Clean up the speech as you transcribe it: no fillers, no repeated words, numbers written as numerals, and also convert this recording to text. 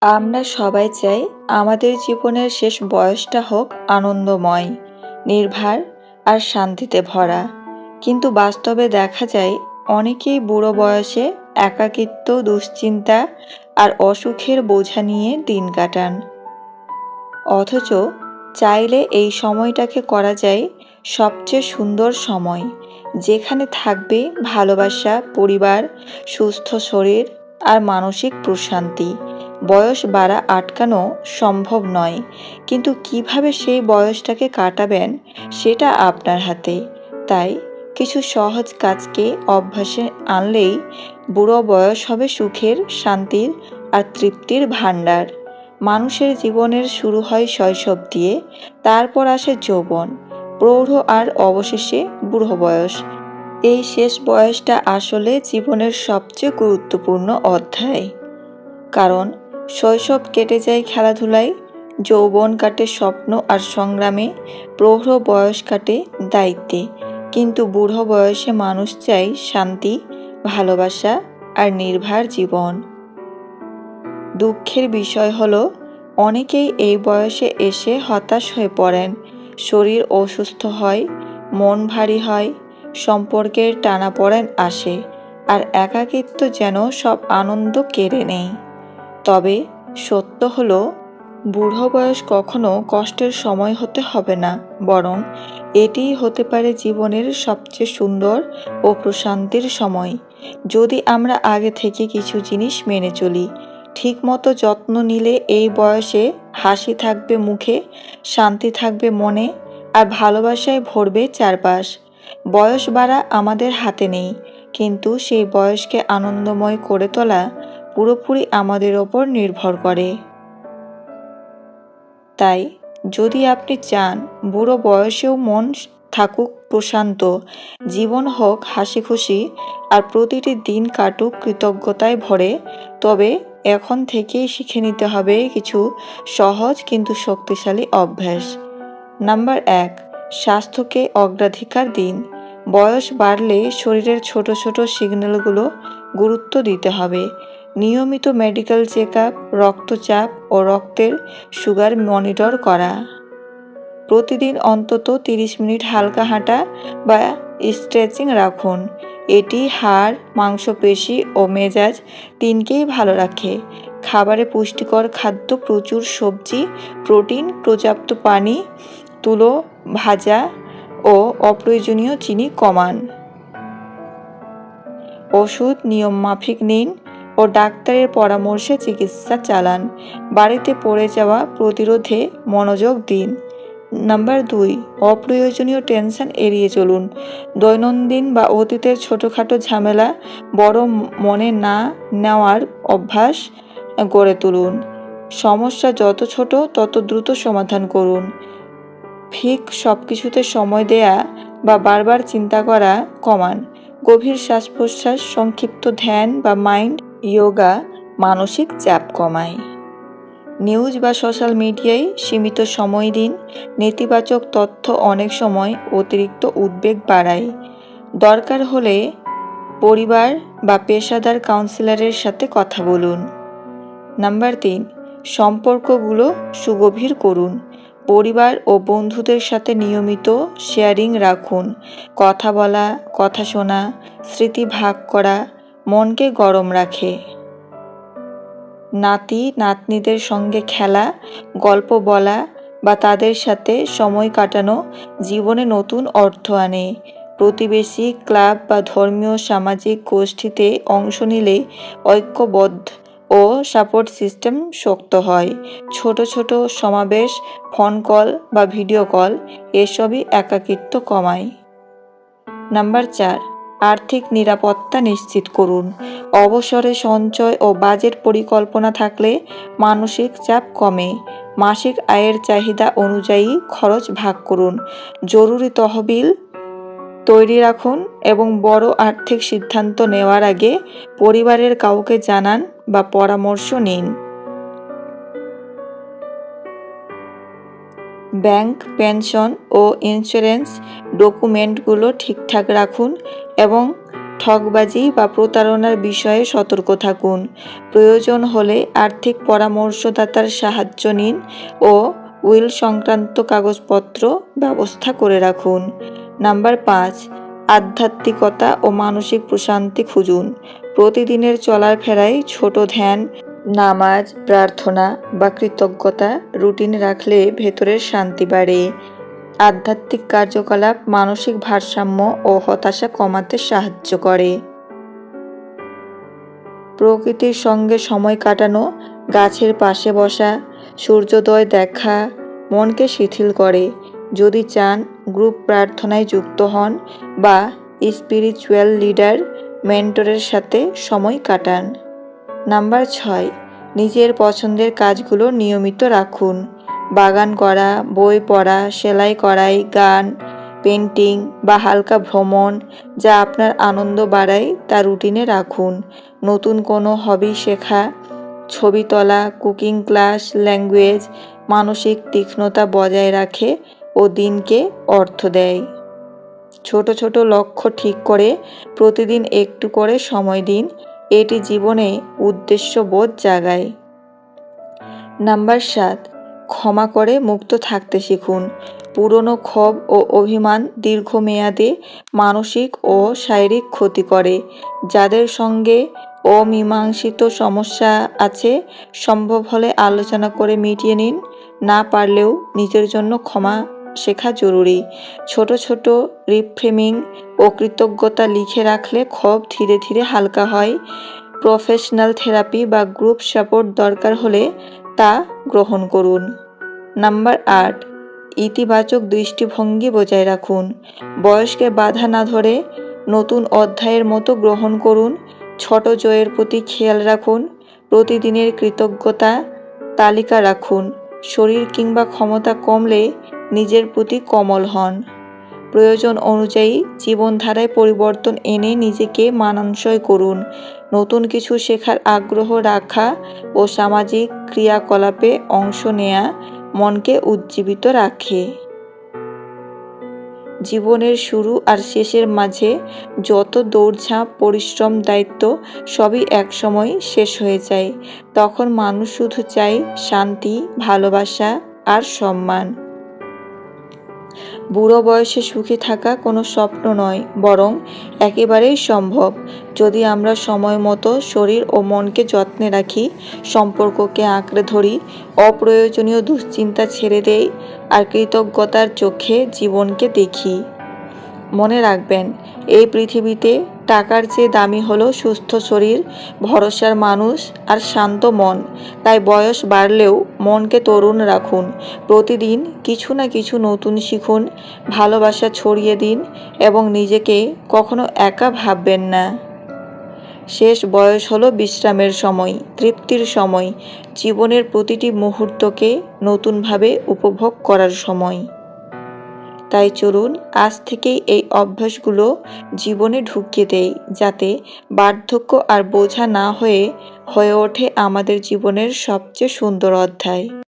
আমরা সবাই চাই আমাদের জীবনের শেষ বয়সটা হোক আনন্দময়, নির্ভার আর শান্তিতে ভরা। কিন্তু বাস্তবে দেখা যায় অনেকেই বুড়ো বয়সে একাকিত্ব, দুশ্চিন্তা আর অসুখের বোঝা নিয়ে দিন কাটান। অথচ চাইলে এই সময়টাকে করা যায় সবচেয়ে সুন্দর সময়, যেখানে থাকবে ভালোবাসা, পরিবার, সুস্থ শরীর আর মানসিক প্রশান্তি। বয়স বাড়া আটকানো সম্ভব নয়, কিন্তু কিভাবে সেই বয়সটাকে কাটাবেন সেটা আপনার হাতে। তাই কিছু সহজ কাজকে অভ্যাসে আনলেই বুড়ো বয়স হবে সুখের, শান্তির আর তৃপ্তির ভাণ্ডার। মানুষের জীবনের শুরু হয় শৈশব দিয়ে, তারপর আসে যৌবন, প্রৌঢ় আর অবশেষে বুড়ো বয়স। এই শেষ বয়সটা আসলে জীবনের সবচেয়ে গুরুত্বপূর্ণ অধ্যায়। কারণ শৈশব কেটে যায় খেলাধুলায়, যৌবন কাটে স্বপ্ন আর সংগ্রামে, প্রৌঢ় বয়স কাটে দায়িত্বে। কিন্তু বুড়ো বয়সে মানুষ চায় শান্তি, ভালোবাসা আর নির্ভার জীবন। দুঃখের বিষয় হলো অনেকেই এই বয়সে এসে হতাশ হয়ে পড়েন। শরীর অসুস্থ হয়, মন ভারী হয়, সম্পর্কের টানাপোড়েন আসে, আর একাকিত্ব যেন সব আনন্দ কেড়ে নেয়। তবে সত্য হলো বুড়ো বয়স কখনো কষ্টের সময় হতে হবে না, বরং এটিই হতে পারে জীবনের সবচেয়ে সুন্দর ও প্রশান্তির সময়, যদি আমরা আগে থেকে কিছু জিনিস মেনে চলি। ঠিকমতো যত্ন নিলে এই বয়সে হাসি থাকবে মুখে, শান্তি থাকবে মনে, আর ভালোবাসায় ভরবে চারপাশ। বয়স বাড়া আমাদের হাতে নেই, কিন্তু সেই বয়সকে আনন্দময় করে তোলা পুরোপুরি আমাদের ওপর নির্ভর করে। তাই যদি আপনি চান বুড়ো বয়সেও মন থাকুক প্রশান্ত, জীবন হোক হাসি খুশি, আর প্রতিটি দিন কাটুক কৃতজ্ঞতায় ভরে, তবে এখন থেকেই শিখে নিতে হবে কিছু সহজ কিন্তু শক্তিশালী অভ্যাস। নাম্বার 1, স্বাস্থ্যকে অগ্রাধিকার দিন। বয়স বাড়লে শরীরের ছোট ছোট সিগন্যালগুলো গুরুত্ব দিতে হবে। নিয়মিত মেডিকেল চেকআপ, রক্তচাপ ও রক্তের সুগার মনিটর করা। প্রতিদিন অন্তত 30 মিনিট হালকা হাঁটা বা স্ট্রেচিং রাখুন। এটি হাড়, মাংসপেশি ও মেজাজ তিনকেই ভালো রাখে। খাবারে পুষ্টিকর খাদ্য, প্রচুর সবজি, প্রোটিন, পর্যাপ্ত পানি, তুলো ভাজা ও অপ্রয়োজনীয় চিনি কমান। ওষুধ নিয়ম মাফিক নিন ও ডাক্তারের পরামর্শে চিকিৎসা চালান। বাড়িতে পড়ে যাওয়া প্রতিরোধে মনোযোগ দিন। নাম্বার 2, অপ্রয়োজনীয় টেনশন এড়িয়ে চলুন। দৈনন্দিন বা অতীতের ছোটোখাটো ঝামেলা বড় মনে না নেওয়ার অভ্যাস গড়ে তুলুন। সমস্যা যত ছোট তত দ্রুত সমাধান করুন। সব কিছুতে সময় দেয়া বা বারবার চিন্তা করা কমান। গভীর শ্বাস প্রশ্বাস, সংক্ষিপ্ত ধ্যান বা মাইন্ড যোগা মানসিক চাপ কমায়। নিউজ বা সোশ্যাল মিডিয়ায় সীমিত সময় দিন। নেতিবাচক তথ্য অনেক সময় অতিরিক্ত উদ্বেগ বাড়ায়। দরকার হলে পরিবার বা পেশাদার কাউন্সিলরের সাথে কথা বলুন। নাম্বার 3, সম্পর্কগুলো সুগভীর করুন। পরিবার ও বন্ধুদের সাথে নিয়মিত শেয়ারিং রাখুন। কথা বলা, কথা শোনা, স্মৃতি ভাগ করা মনকে গরম রাখে। নাতি নাতনিদের সঙ্গে খেলা, গল্প বলা বা তাদের সাথে সময় কাটানো জীবনে নতুন অর্থ আনে। প্রতিবেশী, ক্লাব বা ধর্মীয় সামাজিক গোষ্ঠীতে অংশ নিলে ঐক্যবদ্ধ ও সাপোর্ট সিস্টেম শক্ত হয়। ছোট ছোট সমাবেশ, ফোন কল বা ভিডিও কল এসবই একাকিত্ব কমায়। নাম্বার 4, আর্থিক নিরাপত্তা নিশ্চিত করুন। অবসরে সঞ্চয় ও বাজেট পরিকল্পনা থাকলে মানসিক চাপ কমে। মাসিক আয়ের চাহিদা অনুযায়ী খরচ ভাগ করুন। জরুরি তহবিল তৈরি রাখুন এবং বড় আর্থিক সিদ্ধান্ত নেওয়ার আগে পরিবারের কাউকে জানান বা পরামর্শ নিন। ব্যাংক, পেনশন ও ইন্স্যুরেন্স ডকুমেন্টগুলো ঠিকঠাক রাখুন এবং ঠকবাজি বা প্রতারণার বিষয়ে সতর্ক থাকুন। প্রয়োজন হলে আর্থিক পরামর্শদাতার সাহায্য নিন ও উইল সংক্রান্ত কাগজপত্র ব্যবস্থা করে রাখুন। নাম্বার 5, আধ্যাত্মিকতা ও মানসিক প্রশান্তি খুঁজুন। প্রতিদিনের চলাফেরায় ছোট ধ্যান, নামাজ, প্রার্থনা বা কৃতজ্ঞতা রুটিন রাখলে ভেতরের শান্তি বাড়ে। আধ্যাত্মিক কার্যকলাপ মানসিক ভারসাম্য ও হতাশা কমাতে সাহায্য করে। প্রকৃতির সঙ্গে সময় কাটানো, গাছের পাশে বসা, সূর্যোদয় দেখা মনকে শিথিল করে। যদি চান, গ্রুপ প্রার্থনায় যুক্ত হন বা স্পিরিচুয়াল লিডার, মেন্টরের সাথে সময় কাটান। নাম্বার 6, নিজের পছন্দের কাজগুলো নিয়মিত রাখুন। বাগান করা, বই পড়া, সেলাই করাই, গান, পেন্টিং বা হালকা ভ্রমণ যা আপনার আনন্দ বাড়ায় তা রুটিনে রাখুন। নতুন কোনো হবি শেখা, ছবি তোলা, কুকিং ক্লাস, ল্যাঙ্গুয়েজ মানসিক তীক্ষ্ণতা বজায় রাখে ও দিনকে অর্থ দেয়। ছোট ছোট লক্ষ্য ঠিক করে প্রতিদিন একটু করে সময় দিন, এটি জীবনে উদ্দেশ্যবোধ জাগায়। নাম্বার 7, ক্ষমা করে মুক্ত থাকতে শিখুন। পুরনো ক্ষোভ ও অভিমান দীর্ঘমেয়াদে মানসিক ও শারীরিক ক্ষতি করে। যাদের সঙ্গে অমীমাংসিত সমস্যা আছে, সম্ভব হলে আলোচনা করে মিটিয়ে নিন। না পারলেও নিজের জন্য ক্ষমা শেখা জরুরি। ছোট ছোট রিফ্রেমিং ও কৃতজ্ঞতা লিখে রাখলে ক্ষোভ ধীরে ধীরে হালকা হয়। প্রফেশনাল থেরাপি বা গ্রুপ সাপোর্ট দরকার হলে তা গ্রহণ করুন। নাম্বার 8, ইতিবাচক দৃষ্টিভঙ্গি বজায় রাখুন। বয়সকে বাধা না ধরে নতুন অধ্যায়ের মতো গ্রহণ করুন। ছোট জয়ের প্রতি খেয়াল রাখুন। প্রতিদিনের কৃতজ্ঞতা তালিকা রাখুন। শরীর কিংবা ক্ষমতা কমলে নিজের প্রতি কোমল হন। প্রয়োজন অনুযায়ী জীবনধারায় পরিবর্তন এনে নিজেকে মানানসই করুন। নতুন কিছু শেখার আগ্রহ রাখা ও সামাজিক ক্রিয়াকলাপে অংশ নেয়া মনকে উজ্জীবিত রাখে। জীবনের শুরু আর শেষের মাঝে যত দৌড়ঝাঁপ, পরিশ্রম, দায়িত্ব সবই একসময় শেষ হয়ে যায়। তখন মানুষ শুধু চায় শান্তি, ভালোবাসা আর সম্মান। বুড়ো বয়সে সুখী থাকা কোনো স্বপ্ন নয়, বরং একেবারেই সম্ভব যদি আমরা সময় মতো শরীর ও মনকে যত্নে রাখি, সম্পর্ককে আঁকড়ে ধরি, অপ্রয়োজনীয় দুশ্চিন্তা ছেড়ে দেই আর কৃতজ্ঞতার চোখে জীবনকে দেখি। মনে রাখবেন, এই পৃথিবীতে টাকার চেয়ে দামি হলো সুস্থ শরীর, ভরসার মানুষ আর শান্ত মন। তাই বয়স বাড়লেও মনকে তরুণ রাখুন। প্রতিদিন কিছু না কিছু নতুন শিখুন, ভালোবাসা ছড়িয়ে দিন এবং নিজেকে কখনো একা ভাববেন না। শেষ বয়স হলো বিশ্রামের সময়, তৃপ্তির সময়, জীবনের প্রতিটি মুহূর্তকে নতুনভাবে উপভোগ করার সময়। তাই চলুন আজ থেকেই এই অভ্যাসগুলো জীবনে ঢুকিয়ে দেই, যাতে বার্ধক্য আর বোঝা না হয়ে ওঠে আমাদের জীবনের সবচেয়ে সুন্দর অধ্যায়।